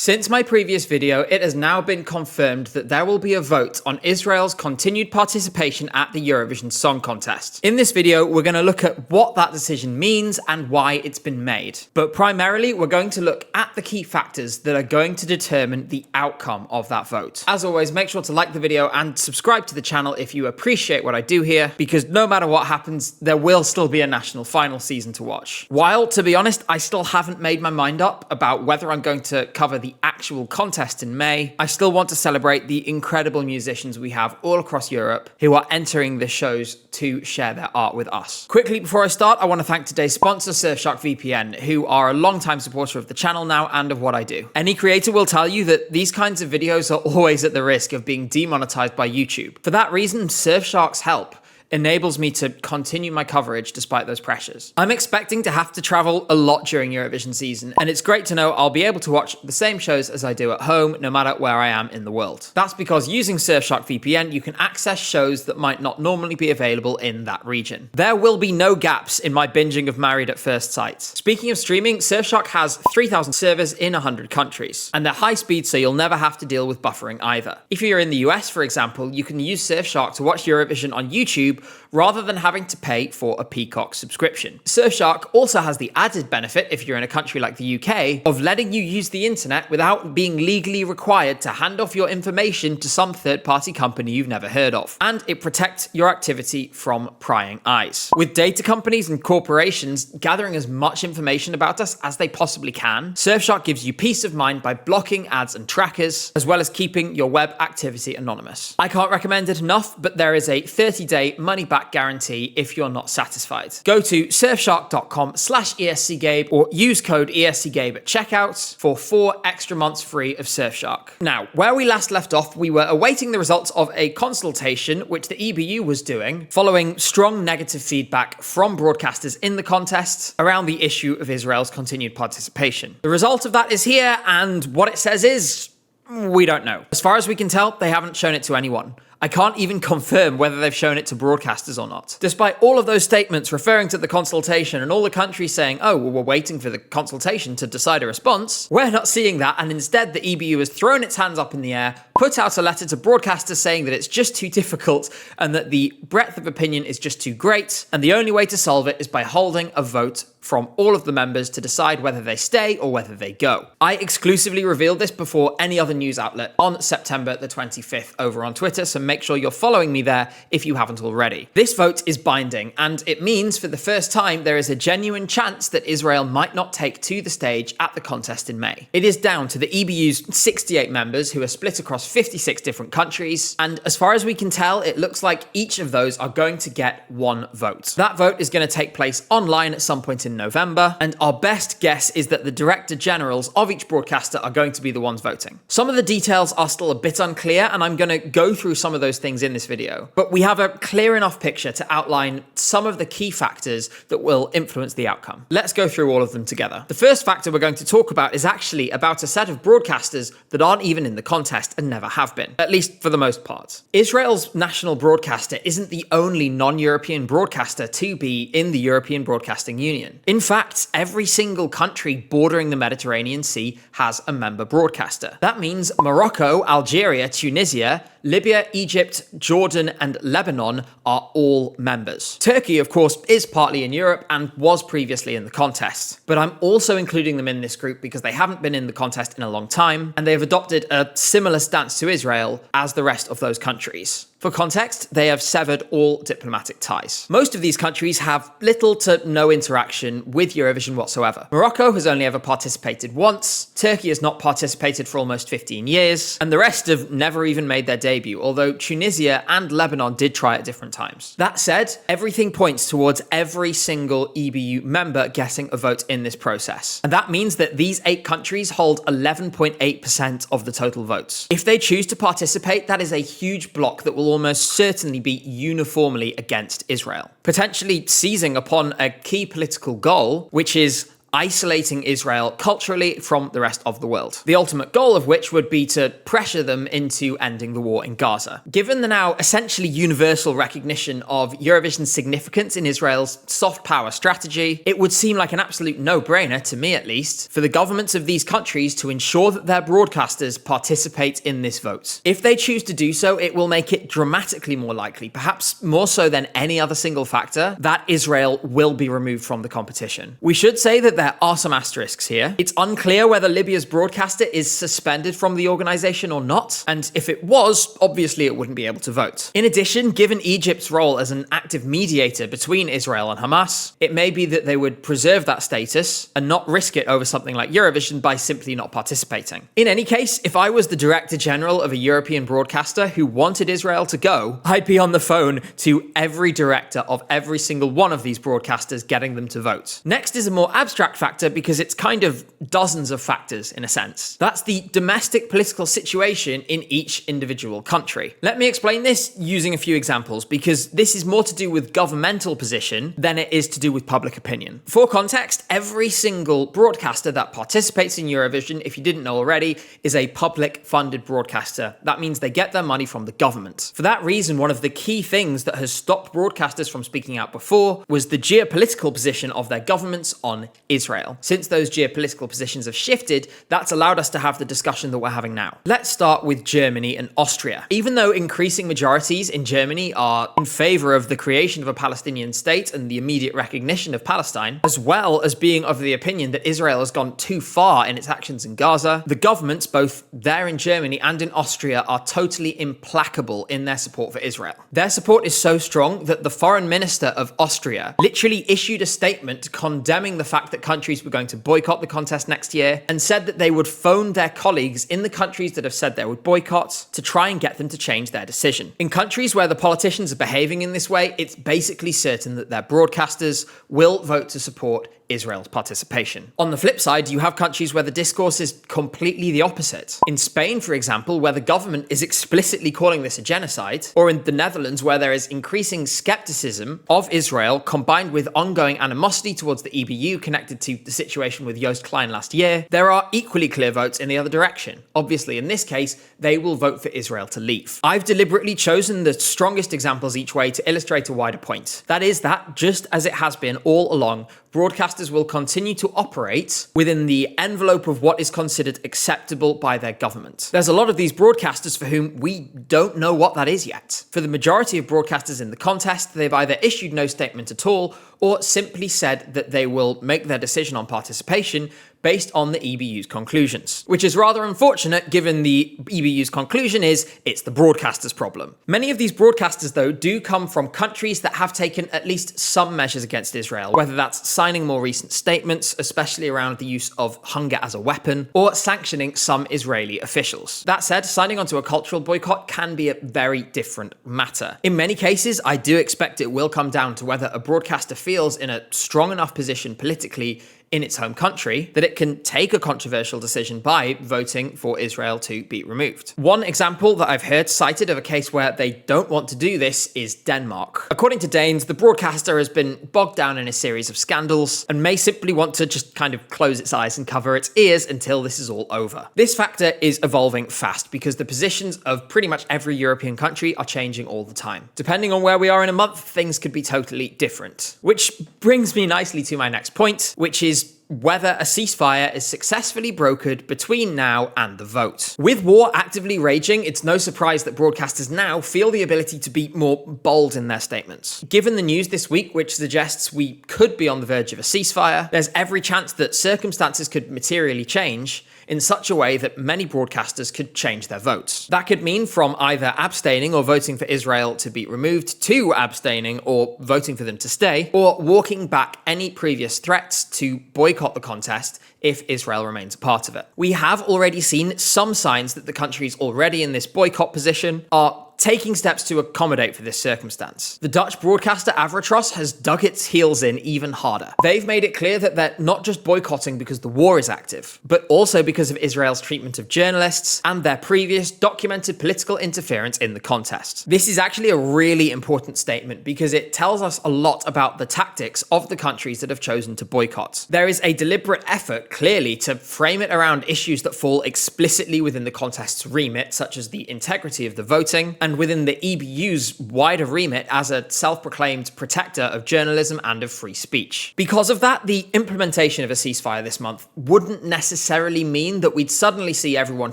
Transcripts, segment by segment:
Since my previous video, it has now been confirmed that there will be a vote on Israel's continued participation at the Eurovision Song Contest. In this video, we're going to look at what that decision means and why it's been made. But primarily, we're going to look at the key factors that are going to determine the outcome of that vote. As always, make sure to like the video and subscribe to the channel if you appreciate what I do here, because no matter what happens, there will still be a national final season to watch. While, to be honest, I still haven't made my mind up about whether I'm going to cover the actual contest in May, I still want to celebrate the incredible musicians we have all across Europe who are entering the shows to share their art with us. Quickly before I start, I want to thank today's sponsor, Surfshark VPN, who are a long-time supporter of the channel now and of what I do. Any creator will tell you that these kinds of videos are always at the risk of being demonetized by YouTube. For that reason, Surfshark's help enables me to continue my coverage despite those pressures. I'm expecting to have to travel a lot during Eurovision season, and it's great to know I'll be able to watch the same shows as I do at home, no matter where I am in the world. That's because using Surfshark VPN, you can access shows that might not normally be available in that region. There will be no gaps in my binging of Married at First Sight. Speaking of streaming, Surfshark has 3,000 servers in 100 countries, and they're high speed, so you'll never have to deal with buffering either. If you're in the US, for example, you can use Surfshark to watch Eurovision on YouTube rather than having to pay for a Peacock subscription. Surfshark also has the added benefit, if you're in a country like the UK, of letting you use the internet without being legally required to hand off your information to some third-party company you've never heard of. And it protects your activity from prying eyes. With data companies and corporations gathering as much information about us as they possibly can, Surfshark gives you peace of mind by blocking ads and trackers, as well as keeping your web activity anonymous. I can't recommend it enough, but there is a 30-day money-back guarantee if you're not satisfied. Go to surfshark.com/ESCGabe or use code ESCGabe at checkout for 4 extra months free of Surfshark. Now, where we last left off, we were awaiting the results of a consultation which the EBU was doing following strong negative feedback from broadcasters in the contest around the issue of Israel's continued participation. The result of that is here, and what it says is, we don't know. As far as we can tell, they haven't shown it to anyone. I can't even confirm whether they've shown it to broadcasters or not. Despite all of those statements referring to the consultation and all the countries saying, oh, well, we're waiting for the consultation to decide a response, we're not seeing that, and instead the EBU has thrown its hands up in the air, put out a letter to broadcasters saying that it's just too difficult and that the breadth of opinion is just too great, and the only way to solve it is by holding a vote from all of the members to decide whether they stay or whether they go. I exclusively revealed this before any other news outlet on September the 25th over on Twitter, so make sure you're following me there if you haven't already. This vote is binding, and it means for the first time there is a genuine chance that Israel might not take to the stage at the contest in May. It is down to the EBU's 68 members who are split across 56 different countries, and as far as we can tell, it looks like each of those are going to get one vote. That vote is going to take place online at some point in November, and our best guess is that the director generals of each broadcaster are going to be the ones voting. Some of the details are still a bit unclear, and I'm going to go through some of those things in this video, but we have a clear enough picture to outline some of the key factors that will influence the outcome. Let's go through all of them together. The first factor we're going to talk about is actually about a set of broadcasters that aren't even in the contest and never have been, at least for the most part. Israel's national broadcaster isn't the only non-European broadcaster to be in the European Broadcasting Union. In fact, every single country bordering the Mediterranean Sea has a member broadcaster. That means Morocco, Algeria, Tunisia, Libya, Egypt, Jordan, and Lebanon are all members. Turkey, of course, is partly in Europe and was previously in the contest. But I'm also including them in this group because they haven't been in the contest in a long time, and they have adopted a similar stance to Israel as the rest of those countries. For context, they have severed all diplomatic ties. Most of these countries have little to no interaction with Eurovision whatsoever. Morocco has only ever participated once, Turkey has not participated for almost 15 years, and the rest have never even made their debut, although Tunisia and Lebanon did try at different times. That said, everything points towards every single EBU member getting a vote in this process. And that means that these 8 countries hold 11.8% of the total votes. If they choose to participate, that is a huge block that will almost certainly be uniformly against Israel, potentially seizing upon a key political goal, which is isolating Israel culturally from the rest of the world. The ultimate goal of which would be to pressure them into ending the war in Gaza. Given the now essentially universal recognition of Eurovision's significance in Israel's soft power strategy, it would seem like an absolute no-brainer, to me at least, for the governments of these countries to ensure that their broadcasters participate in this vote. If they choose to do so, it will make it dramatically more likely, perhaps more so than any other single factor, that Israel will be removed from the competition. We should say that there are some asterisks here. It's unclear whether Libya's broadcaster is suspended from the organization or not, and if it was, obviously it wouldn't be able to vote. In addition, given Egypt's role as an active mediator between Israel and Hamas, it may be that they would preserve that status and not risk it over something like Eurovision by simply not participating. In any case, if I was the Director General of a European broadcaster who wanted Israel to go, I'd be on the phone to every director of every single one of these broadcasters getting them to vote. Next is a more abstract factor because it's kind of dozens of factors in a sense. That's the domestic political situation in each individual country. Let me explain this using a few examples because this is more to do with governmental position than it is to do with public opinion. For context, every single broadcaster that participates in Eurovision, if you didn't know already, is a public funded broadcaster. That means they get their money from the government. For that reason, one of the key things that has stopped broadcasters from speaking out before was the geopolitical position of their governments on Israel. Since those geopolitical positions have shifted, that's allowed us to have the discussion that we're having now. Let's start with Germany and Austria. Even though increasing majorities in Germany are in favor of the creation of a Palestinian state and the immediate recognition of Palestine, as well as being of the opinion that Israel has gone too far in its actions in Gaza, the governments, both there in Germany and in Austria, are totally implacable in their support for Israel. Their support is so strong that the foreign minister of Austria literally issued a statement condemning the fact that countries were going to boycott the contest next year and said that they would phone their colleagues in the countries that have said they would boycott to try and get them to change their decision. In countries where the politicians are behaving in this way, it's basically certain that their broadcasters will vote to support Israel's participation. On the flip side, you have countries where the discourse is completely the opposite. In Spain, for example, where the government is explicitly calling this a genocide, or in the Netherlands, where there is increasing skepticism of Israel combined with ongoing animosity towards the EBU connected to the situation with Joost Klein last year, there are equally clear votes in the other direction. Obviously, in this case, they will vote for Israel to leave. I've deliberately chosen the strongest examples each way to illustrate a wider point. That is that, just as it has been all along, broadcasters will continue to operate within the envelope of what is considered acceptable by their government. There's a lot of these broadcasters for whom we don't know what that is yet. For the majority of broadcasters in the contest, they've either issued no statement at all or simply said that they will make their decision on participation based on the EBU's conclusions, which is rather unfortunate given the EBU's conclusion is it's the broadcaster's problem. Many of these broadcasters, though, do come from countries that have taken at least some measures against Israel, whether that's signing more recent statements, especially around the use of hunger as a weapon, or sanctioning some Israeli officials. That said, signing onto a cultural boycott can be a very different matter. In many cases, I do expect it will come down to whether a broadcaster feels in a strong enough position politically in its home country that it can take a controversial decision by voting for Israel to be removed. One example that I've heard cited of a case where they don't want to do this is Denmark. According to Danes, the broadcaster has been bogged down in a series of scandals and may simply want to just kind of close its eyes and cover its ears until this is all over. This factor is evolving fast because the positions of pretty much every European country are changing all the time. Depending on where we are in a month, things could be totally different. Which brings me nicely to my next point, which is whether a ceasefire is successfully brokered between now and the vote. With war actively raging, it's no surprise that broadcasters now feel the ability to be more bold in their statements. Given the news this week, which suggests we could be on the verge of a ceasefire, there's every chance that circumstances could materially change in such a way that many broadcasters could change their votes. That could mean from either abstaining or voting for Israel to be removed to abstaining or voting for them to stay, or walking back any previous threats to boycott the contest if Israel remains a part of it. We have already seen some signs that the countries already in this boycott position are taking steps to accommodate for this circumstance. The Dutch broadcaster Avrotros has dug its heels in even harder. They've made it clear that they're not just boycotting because the war is active, but also because of Israel's treatment of journalists and their previous documented political interference in the contest. This is actually a really important statement because it tells us a lot about the tactics of the countries that have chosen to boycott. There is a deliberate effort, clearly, to frame it around issues that fall explicitly within the contest's remit, such as the integrity of the voting, and within the EBU's wider remit as a self-proclaimed protector of journalism and of free speech. Because of that, the implementation of a ceasefire this month wouldn't necessarily mean that we'd suddenly see everyone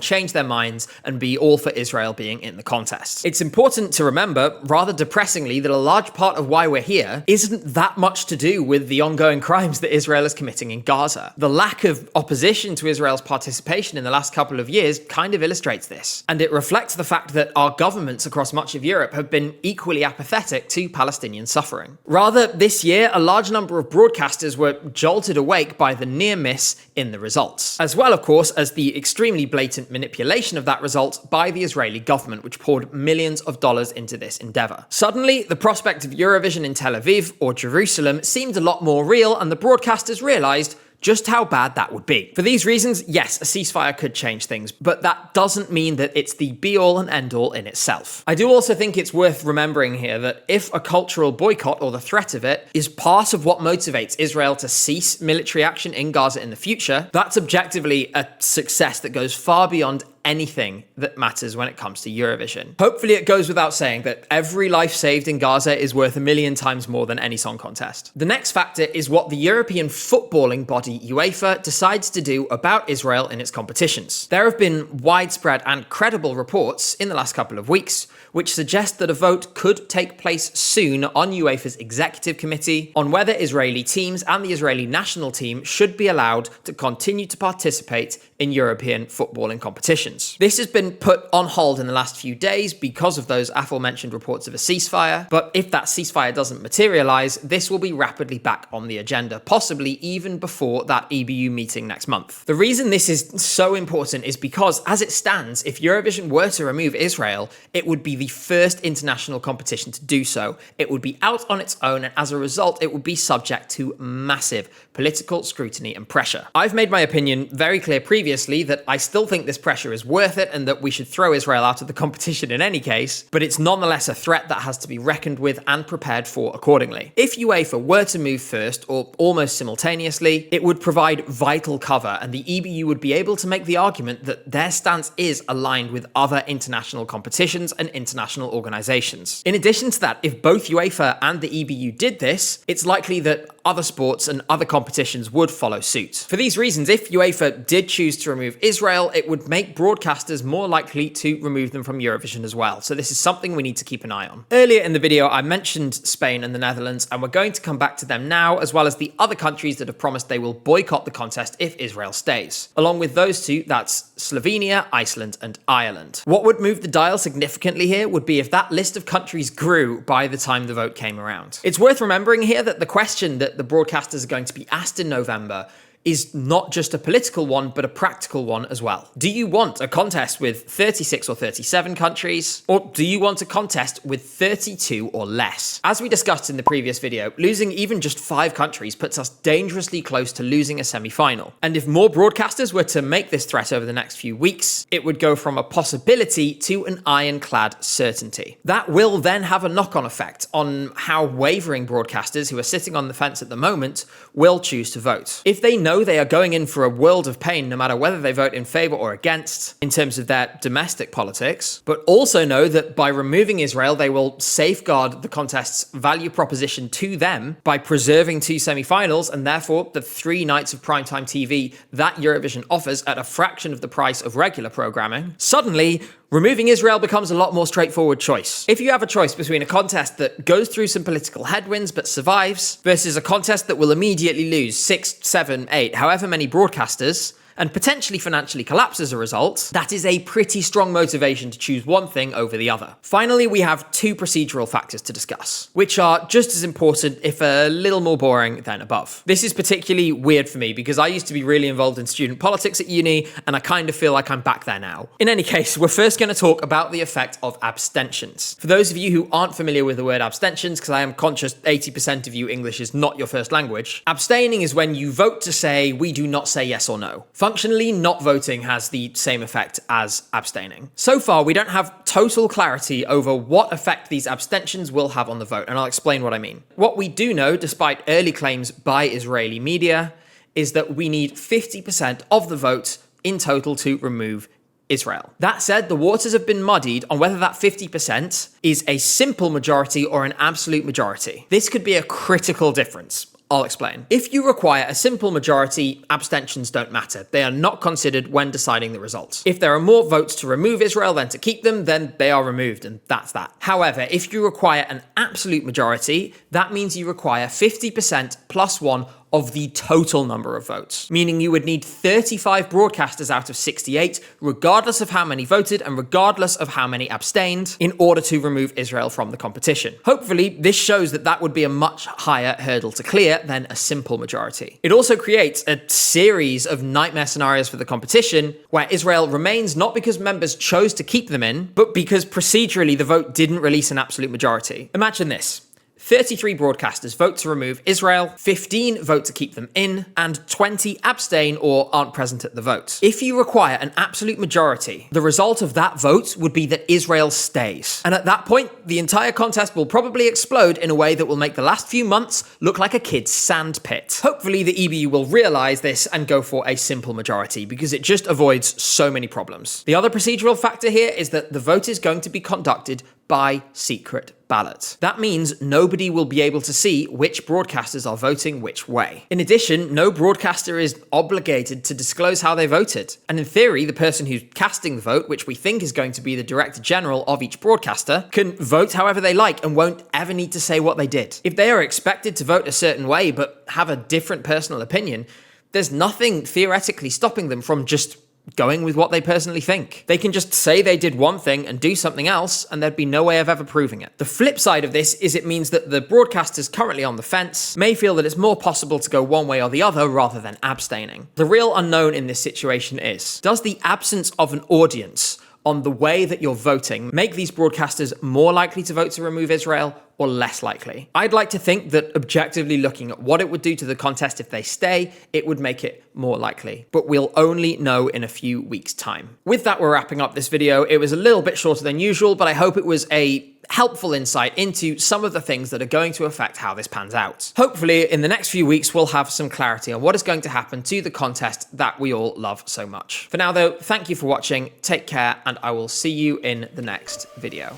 change their minds and be all for Israel being in the contest. It's important to remember, rather depressingly, that a large part of why we're here isn't that much to do with the ongoing crimes that Israel is committing in Gaza. The lack of opposition to Israel's participation in the last couple of years kind of illustrates this, and it reflects the fact that our governments across much of Europe have been equally apathetic to Palestinian suffering. Rather, this year, a large number of broadcasters were jolted awake by the near miss in the results, as well, of course, as the extremely blatant manipulation of that result by the Israeli government, which poured millions of dollars into this endeavor. Suddenly, the prospect of Eurovision in Tel Aviv or Jerusalem seemed a lot more real, and the broadcasters realized just how bad that would be. For these reasons, yes, a ceasefire could change things, but that doesn't mean that it's the be-all and end-all in itself. I do also think it's worth remembering here that if a cultural boycott, or the threat of it, is part of what motivates Israel to cease military action in Gaza in the future, that's objectively a success that goes far beyond anything that matters when it comes to Eurovision. Hopefully it goes without saying that every life saved in Gaza is worth 1,000,000 times more than any song contest. The next factor is what the European footballing body UEFA decides to do about Israel in its competitions. There have been widespread and credible reports in the last couple of weeks which suggest that a vote could take place soon on UEFA's executive committee on whether Israeli teams and the Israeli national team should be allowed to continue to participate in European footballing competitions. This has been put on hold in the last few days because of those aforementioned reports of a ceasefire, but if that ceasefire doesn't materialize, this will be rapidly back on the agenda, possibly even before that EBU meeting next month. The reason this is so important is because, as it stands, if Eurovision were to remove Israel, it would be the first international competition to do so. It would be out on its own, and as a result, it would be subject to massive political scrutiny and pressure. I've made my opinion very clear previously that I still think this pressure is worth it and that we should throw Israel out of the competition in any case, but it's nonetheless a threat that has to be reckoned with and prepared for accordingly. If UEFA were to move first, or almost simultaneously, it would provide vital cover, and the EBU would be able to make the argument that their stance is aligned with other international competitions and international organizations. In addition to that, if both UEFA and the EBU did this, it's likely that other sports and other competitions would follow suit. For these reasons, if UEFA did choose to remove Israel, it would make broadcasters more likely to remove them from Eurovision as well. So this is something we need to keep an eye on. Earlier in the video, I mentioned Spain and the Netherlands, and we're going to come back to them now, as well as the other countries that have promised they will boycott the contest if Israel stays. Along with those two, that's Slovenia, Iceland, and Ireland. What would move the dial significantly here would be if that list of countries grew by the time the vote came around. It's worth remembering here that the question that the broadcasters are going to be asked in November is not just a political one, but a practical one as well. Do you want a contest with 36 or 37 countries? Or do you want a contest with 32 or less? As we discussed in the previous video, losing even just 5 countries puts us dangerously close to losing a semi-final. And if more broadcasters were to make this threat over the next few weeks, it would go from a possibility to an ironclad certainty. That will then have a knock-on effect on how wavering broadcasters who are sitting on the fence at the moment will choose to vote. If they know they are going in for a world of pain no matter whether they vote in favor or against in terms of their domestic politics, but also know that by removing Israel, they will safeguard the contest's value proposition to them by preserving 2 semi-finals and therefore the 3 nights of primetime TV that Eurovision offers at a fraction of the price of regular programming, suddenly removing Israel becomes a lot more straightforward choice. If you have a choice between a contest that goes through some political headwinds but survives versus a contest that will immediately lose 6, 7, 8, however many broadcasters, and potentially financially collapse as a result, that is a pretty strong motivation to choose one thing over the other. Finally, we have two procedural factors to discuss, which are just as important, if a little more boring than above. This is particularly weird for me because I used to be really involved in student politics at uni, and I kind of feel like I'm back there now. In any case, we're first going to talk about the effect of abstentions. For those of you who aren't familiar with the word abstentions, because I am conscious 80% of you English is not your first language, abstaining is when you vote to say we do not say yes or no. Functionally, not voting has the same effect as abstaining. So far, we don't have total clarity over what effect these abstentions will have on the vote, and I'll explain what I mean. What we do know, despite early claims by Israeli media, is that we need 50% of the vote in total to remove Israel. That said, the waters have been muddied on whether that 50% is a simple majority or an absolute majority. This could be a critical difference. I'll explain. If you require a simple majority, abstentions don't matter. They are not considered when deciding the results. If there are more votes to remove Israel than to keep them, then they are removed, and that's that. However, if you require an absolute majority, that means you require 50% plus 1 of the total number of votes, meaning you would need 35 broadcasters out of 68, regardless of how many voted and regardless of how many abstained, in order to remove Israel from the competition. Hopefully, this shows that that would be a much higher hurdle to clear than a simple majority. It also creates a series of nightmare scenarios for the competition, where Israel remains not because members chose to keep them in, but because procedurally the vote didn't release an absolute majority. Imagine this. 33 broadcasters vote to remove Israel, 15 vote to keep them in, and 20 abstain or aren't present at the vote. If you require an absolute majority, the result of that vote would be that Israel stays. And at that point, the entire contest will probably explode in a way that will make the last few months look like a kid's sandpit. Hopefully, the EBU will realize this and go for a simple majority, because it just avoids so many problems. The other procedural factor here is that the vote is going to be conducted by secret ballot. That means nobody will be able to see which broadcasters are voting which way. In addition, no broadcaster is obligated to disclose how they voted. And in theory, the person who's casting the vote, which we think is going to be the director general of each broadcaster, can vote however they like and won't ever need to say what they did. If they are expected to vote a certain way but have a different personal opinion, there's nothing theoretically stopping them from just going with what they personally think. They can just say they did one thing and do something else, and there'd be no way of ever proving it. The flip side of this is it means that the broadcasters currently on the fence may feel that it's more possible to go one way or the other rather than abstaining. The real unknown in this situation is, does the absence of an audience on the way that you're voting make these broadcasters more likely to vote to remove Israel or less likely? I'd like to think that objectively looking at what it would do to the contest if they stay, it would make it more likely. But we'll only know in a few weeks' time. With that, we're wrapping up this video. It was a little bit shorter than usual, but I hope it was a helpful insight into some of the things that are going to affect how this pans out. Hopefully, in the next few weeks, we'll have some clarity on what is going to happen to the contest that we all love so much. For now, though, thank you for watching, take care, and I will see you in the next video.